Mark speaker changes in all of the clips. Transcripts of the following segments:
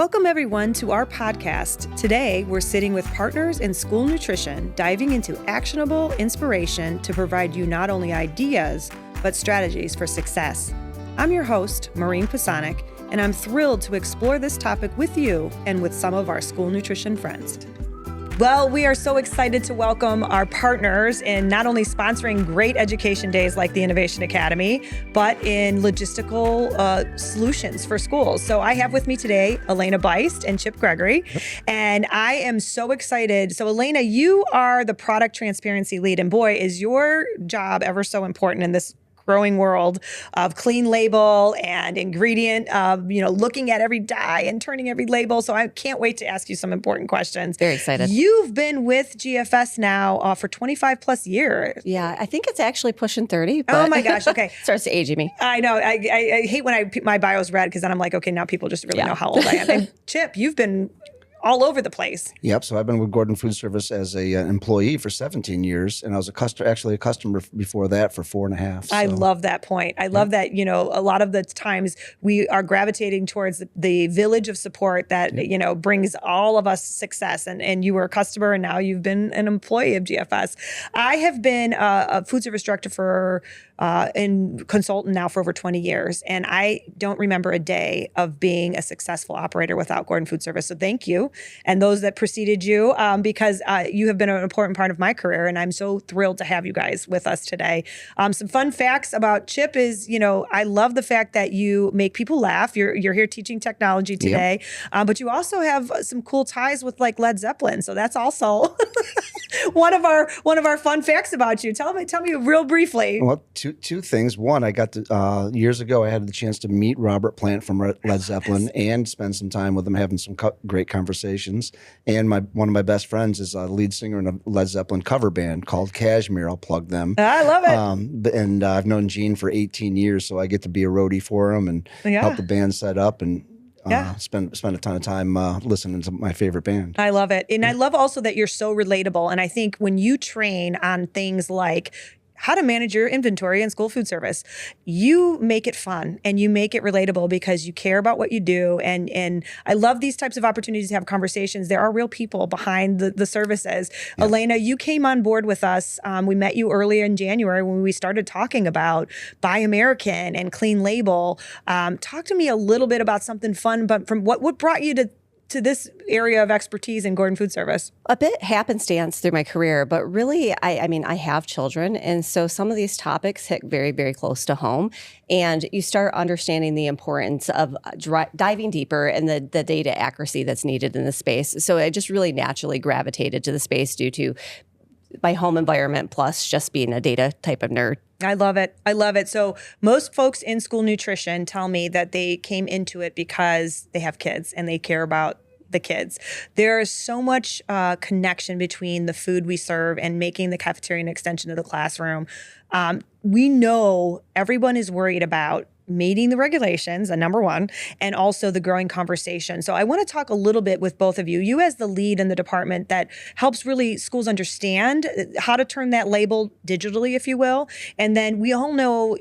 Speaker 1: Welcome, everyone, to our podcast. Today, we're sitting with partners in school nutrition, diving into actionable inspiration to provide you not only ideas, but strategies for success. I'm your host, Maureen Pisanick, and I'm thrilled to explore this topic with you and with some of our school nutrition friends. Well, we are so excited to welcome our partners in not only sponsoring great education days like the Innovation Academy, but in logistical solutions for schools. So I have with me today Elena Buist and Chip Gregory, and I am so excited. So Elena, you are the product transparency lead, and boy, is your job ever so important in this growing world of clean label and ingredient, looking at every dye and turning every label. So I can't wait to ask you some important questions.
Speaker 2: Very excited.
Speaker 1: You've been with GFS now for 25 plus years.
Speaker 2: Yeah, I think it's actually pushing 30. But
Speaker 1: oh my gosh, okay.
Speaker 2: Starts to age me.
Speaker 1: I know. I hate when my bio's read because then I'm like, okay, now people just really know how old I am. And Chip, you've been all over the place.
Speaker 3: Yep. So I've been with Gordon Food Service as a employee for 17 years, and I was a customer before that for 4.5. So.
Speaker 1: I love that point. I love that, a lot of the times we are gravitating towards the village of support that, brings all of us success. And you were a customer and now you've been an employee of GFS. I have been a food service director and consultant now for over 20 years. And I don't remember a day of being a successful operator without Gordon Food Service. So thank you. And those that preceded you, because you have been an important part of my career. And I'm so thrilled to have you guys with us today. Some fun facts about Chip is, I love the fact that you make people laugh. You're here teaching technology today, but you also have some cool ties with like Led Zeppelin. So that's also one of our fun facts about you. Tell me real briefly.
Speaker 3: Well, two things. One, I got to, years ago, I had the chance to meet Robert Plant from Led Zeppelin and spend some time with him, having some great conversations. And one of my best friends is a lead singer in a Led Zeppelin cover band called Kashmir. I'll plug them.
Speaker 1: I love it.
Speaker 3: And I've known Gene for 18 years, so I get to be a roadie for him and help the band set up and spend a ton of time listening to my favorite band.
Speaker 1: I love it. And I love also that you're so relatable. And I think when you train on things like how to manage your inventory in school food service, you make it fun and you make it relatable because you care about what you do. And I love these types of opportunities to have conversations. There are real people behind the services. Yeah. Elena, you came on board with us. We met you earlier in January when we started talking about Buy American and Clean Label. Talk to me a little bit about something fun, but from what brought you to this area of expertise in Gordon Food Service?
Speaker 2: A bit happenstance through my career, but really, I have children. And so some of these topics hit very, very close to home. And you start understanding the importance of diving deeper and the data accuracy that's needed in the space. So I just really naturally gravitated to the space due to my home environment, plus just being a data type of nerd.
Speaker 1: I love it. I love it. So most folks in school nutrition tell me that they came into it because they have kids and they care about the kids. There is so much connection between the food we serve and making the cafeteria an extension of the classroom. We know everyone is worried about meeting the regulations, number one, and also the growing conversation. So I want to talk a little bit with both of you. You as the lead in the department that helps really schools understand how to turn that label digitally, if you will. And then we all know,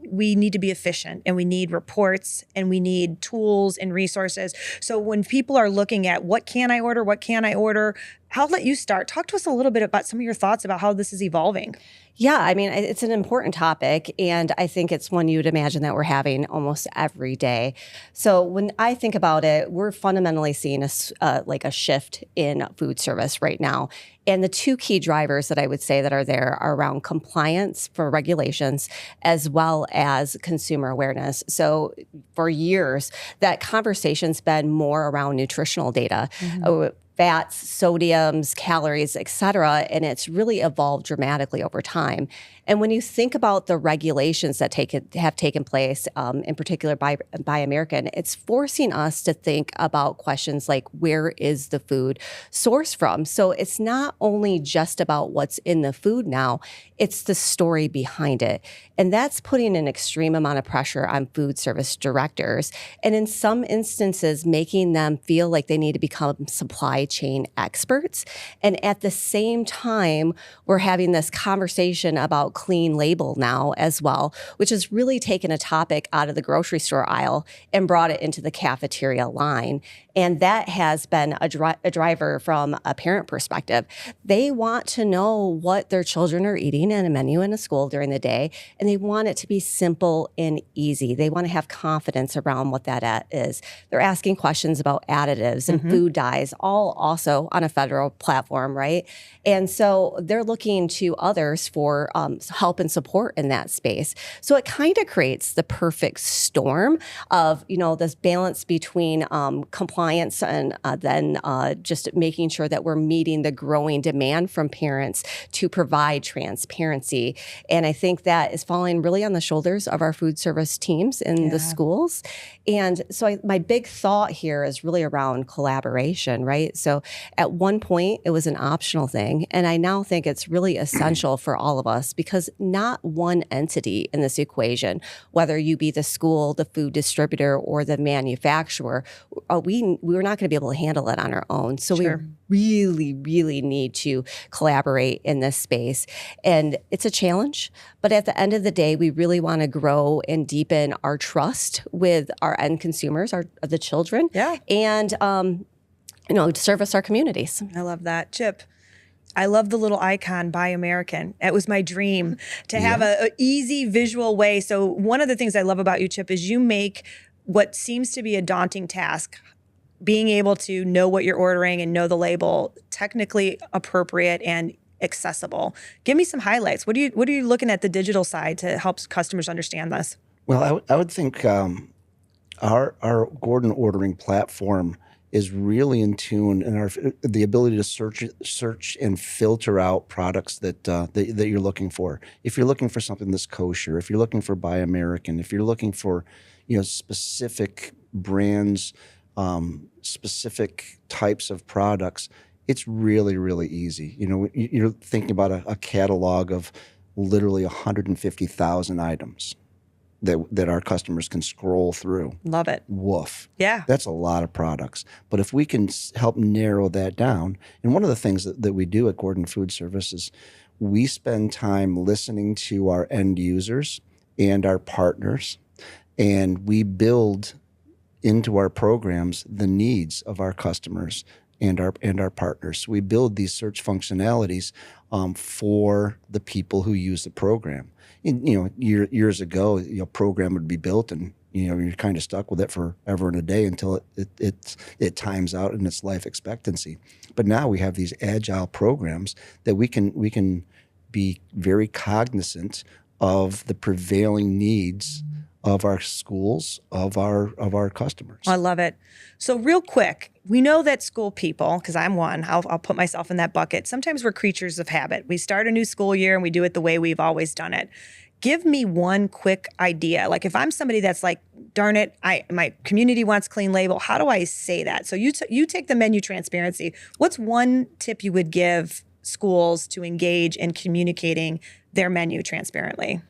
Speaker 1: we need to be efficient and we need reports and we need tools and resources. So when people are looking at what can I order, I'll let you start. Talk to us a little bit about some of your thoughts about how this is evolving.
Speaker 2: Yeah, it's an important topic, and I think it's one you'd imagine that we're having almost every day. So when I think about it, we're fundamentally seeing a shift in food service right now. And the two key drivers that I would say that are there are around compliance for regulations as well as consumer awareness. So for years, that conversation's been more around nutritional data. Mm-hmm. Fats, sodiums, calories, et cetera, and it's really evolved dramatically over time. And when you think about the regulations that have taken place, in particular by American, it's forcing us to think about questions like, where is the food sourced from? So it's not only just about what's in the food now, it's the story behind it. And that's putting an extreme amount of pressure on food service directors. And in some instances, making them feel like they need to become supply chain experts. And at the same time, we're having this conversation about clean label now as well, which has really taken a topic out of the grocery store aisle and brought it into the cafeteria line. And that has been a driver from a parent perspective. They want to know what their children are eating in a menu in a school during the day, and they want it to be simple and easy. They want to have confidence around what that is. They're asking questions about additives and food dyes, all also on a federal platform, right? And so they're looking to others for help and support in that space. So it kind of creates the perfect storm of, this balance between compliance and then just making sure that we're meeting the growing demand from parents to provide transparency. And I think that is falling really on the shoulders of our food service teams in the schools. And so my big thought here is really around collaboration, right? So at one point, it was an optional thing. And I now think it's really essential for all of us because not one entity in this equation, whether you be the school, the food distributor, or the manufacturer, we're not going to be able to handle it on our own. So we really, really need to collaborate in this space. And it's a challenge, but at the end of the day, we really want to grow and deepen our trust with our end consumers, the children, and service our communities.
Speaker 1: I love that. Chip, I love the little icon, Buy American. It was my dream to have a easy visual way. So one of the things I love about you, Chip, is you make what seems to be a daunting task, being able to know what you're ordering and know the label, technically appropriate and accessible. Give me some highlights. What are you looking at the digital side to help customers understand this?
Speaker 3: Well, I would think our Gordon ordering platform is really in tune, and the ability to search and filter out products that you're looking for. If you're looking for something that's kosher, if you're looking for Buy American, if you're looking for specific brands, specific types of products, it's really, really easy. You're thinking about a catalog of literally 150,000 items that our customers can scroll through.
Speaker 1: Love it.
Speaker 3: Woof.
Speaker 1: Yeah.
Speaker 3: That's a lot of products. But if we can help narrow that down, and one of the things that we do at Gordon Food Service is we spend time listening to our end users and our partners, and we build into our programs the needs of our customers and our partners. So we build these search functionalities for the people who use the program. And, years ago, program would be built, and you're kind of stuck with it forever and a day until it times out in its life expectancy. But now we have these agile programs that we can be very cognizant of the prevailing needs of our schools, of our customers.
Speaker 1: I love it. So real quick, we know that school people, because I'm one, I'll put myself in that bucket. Sometimes we're creatures of habit. We start a new school year and we do it the way we've always done it. Give me one quick idea. Like if I'm somebody that's like, darn it, my community wants clean label, how do I say that? So you take the menu transparency. What's one tip you would give schools to engage in communicating their menu transparently?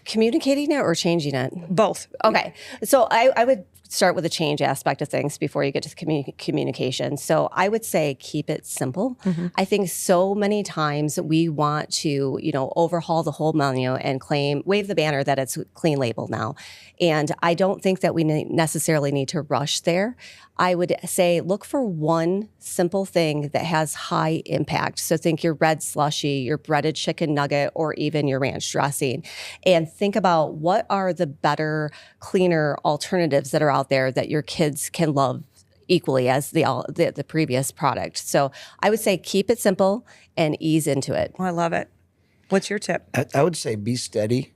Speaker 2: Communicating it or changing it?
Speaker 1: Both.
Speaker 2: Okay. So I would start with the change aspect of things before you get to the communication. So I would say keep it simple. Mm-hmm. I think so many times we want to, overhaul the whole menu and wave the banner that it's clean label now. And I don't think that we necessarily need to rush there. I would say look for one simple thing that has high impact. So think your red slushy, your breaded chicken nugget, or even your ranch dressing. And think about what are the better, cleaner alternatives that are out there that your kids can love equally as the previous product. So I would say keep it simple and ease into it.
Speaker 1: Oh, I love it. What's your tip?
Speaker 3: I would say be steady.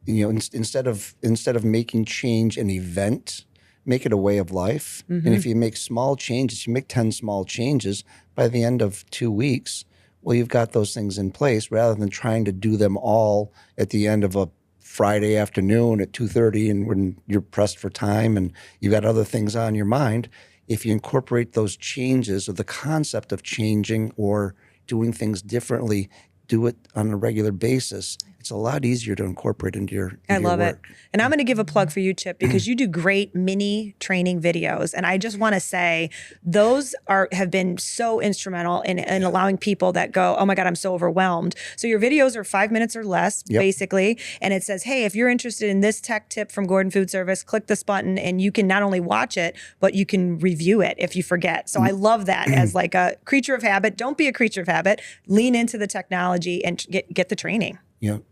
Speaker 3: Instead of making change an event, make it a way of life. Mm-hmm. And if you make small changes, you make 10 small changes, by the end of 2 weeks, well, you've got those things in place rather than trying to do them all at the end of a Friday afternoon at 2:30 and when you're pressed for time and you got other things on your mind. If you incorporate those changes or the concept of changing or doing things differently, do it on a regular basis, it's a lot easier to incorporate into your
Speaker 1: I
Speaker 3: your
Speaker 1: love
Speaker 3: work.
Speaker 1: it. And I'm going to give a plug for you, Chip, because you do great mini training videos. And I just want to say those have been so instrumental in allowing people that go, oh my God, I'm so overwhelmed. So your videos are 5 minutes or less, basically. And it says, hey, if you're interested in this tech tip from Gordon Food Service, click this button and you can not only watch it, but you can review it if you forget. So I love that as like a creature of habit. Don't be a creature of habit. Lean into the technology and get the training.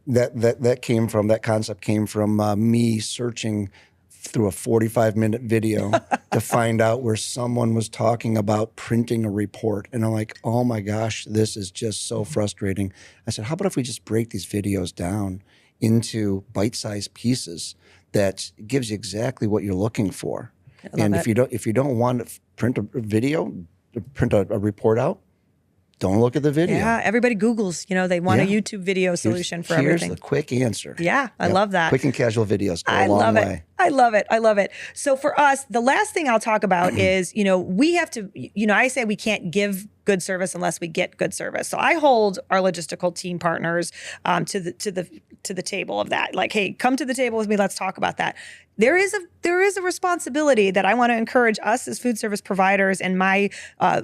Speaker 3: That concept came from me searching through a 45-minute video to find out where someone was talking about printing a report. And I'm like, oh my gosh, this is just so frustrating. I said, how about if we just break these videos down into bite-sized pieces that gives you exactly what you're looking for? And if you don't want to print a video, print a report out, don't look at the video.
Speaker 1: Yeah, everybody Googles, they want a YouTube video solution for everything.
Speaker 3: Here's the quick answer.
Speaker 1: Yeah, I love that.
Speaker 3: Quick and casual videos go a long way.
Speaker 1: I love it. So for us, the last thing I'll talk about is, we have to, I say we can't give good service unless we get good service. So I hold our logistical team partners to the table of that. Like, hey, come to the table with me. Let's talk about that. There is a responsibility that I want to encourage us as food service providers and my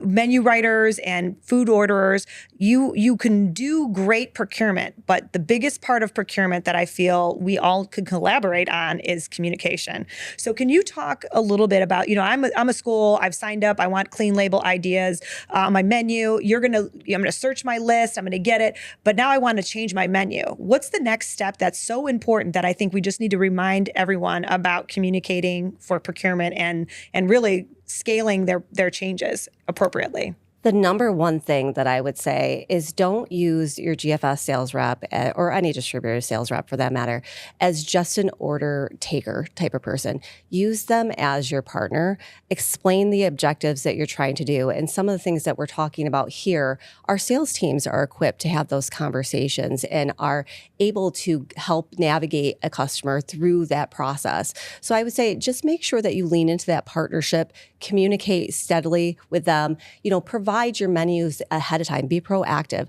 Speaker 1: menu writers and food orderers. You can do great procurement, but the biggest part of procurement that I feel we all could collaborate on is communication. So can you talk a little bit about, I'm a school, I've signed up, I want clean label ideas on my menu. I'm going to search my list, I'm going to get it, but now I want to change my menu. What's the next step that's so important that I think we just need to remind everyone about communicating for procurement and really scaling their changes appropriately?
Speaker 2: The number one thing that I would say is don't use your GFS sales rep or any distributor sales rep for that matter as just an order taker type of person. Use them as your partner. Explain the objectives that you're trying to do. And some of the things that we're talking about here, our sales teams are equipped to have those conversations and are able to help navigate a customer through that process. So I would say just make sure that you lean into that partnership, communicate steadily with them, provide your menus ahead of time, be proactive.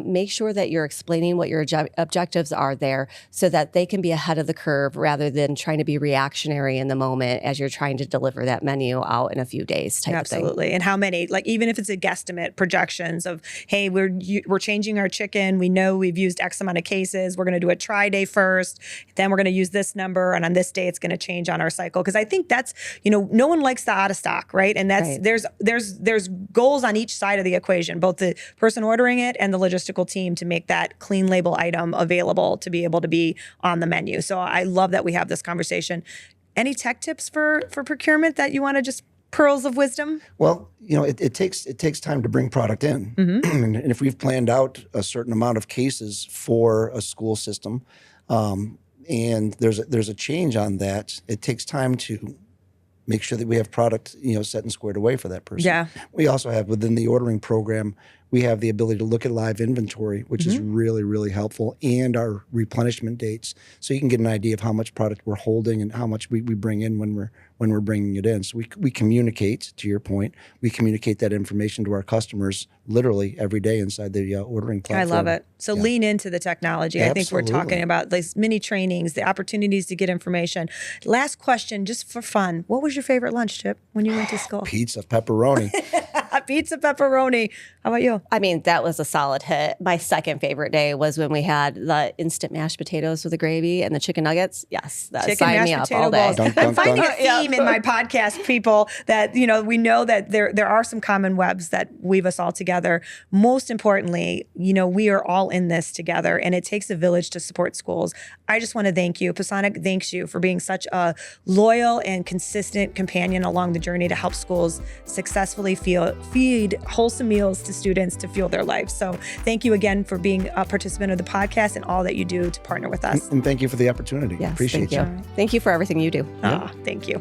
Speaker 2: Make sure that you're explaining what your objectives are there so that they can be ahead of the curve rather than trying to be reactionary in the moment as you're trying to deliver that menu out in a few days type of thing.
Speaker 1: Absolutely. And how many, like even if it's a guesstimate projections of, hey, we're changing our chicken. We know we've used X amount of cases. We're going to do a try day first. Then we're going to use this number. And on this day, it's going to change on our cycle. Because I think that's, no one likes the out of stock, right? And that's, there's goals on each side of the equation, both the person ordering it and the logistical team to make that clean label item available to be able to be on the menu. So I love that we have this conversation. Any tech tips for procurement that you want to just pearls of wisdom?
Speaker 3: Well, it takes time to bring product in. And if we've planned out a certain amount of cases for a school system, and there's a change on that, it takes time to make sure that we have product, set and squared away for that person.
Speaker 1: Yeah.
Speaker 3: We also have within the ordering program, we have the ability to look at live inventory, which is really, really helpful, and our replenishment dates. So you can get an idea of how much product we're holding and how much we bring in when we're bringing it in. So we communicate, to your point, we communicate that information to our customers literally every day inside the ordering platform.
Speaker 1: I love it. So lean into the technology.
Speaker 3: Absolutely.
Speaker 1: I think we're talking about these mini trainings, the opportunities to get information. Last question, just for fun. What was your favorite lunch, Chip, when you went to school?
Speaker 3: Pizza, pepperoni.
Speaker 1: Pizza, pepperoni. How about you?
Speaker 2: I mean, that was a solid hit. My second favorite day was when we had the instant mashed potatoes with the gravy and the chicken nuggets. Yes, that
Speaker 1: Chicken
Speaker 2: signed
Speaker 1: mashed
Speaker 2: me up
Speaker 1: potato
Speaker 2: all day.
Speaker 1: balls. I'm finding a theme in my podcast, people, that, we know that there are some common webs that weave us all together. Most importantly, we are all in this together, and it takes a village to support schools. I just want to thank you. Pisanick thanks you for being such a loyal and consistent companion along the journey to help schools successfully feed wholesome meals to students to fuel their lives. So thank you again for being a participant of the podcast and all that you do to partner with us.
Speaker 3: And thank you for the opportunity.
Speaker 2: Yes,
Speaker 3: Appreciate
Speaker 2: thank you. Thank you for everything you do.
Speaker 1: Thank you.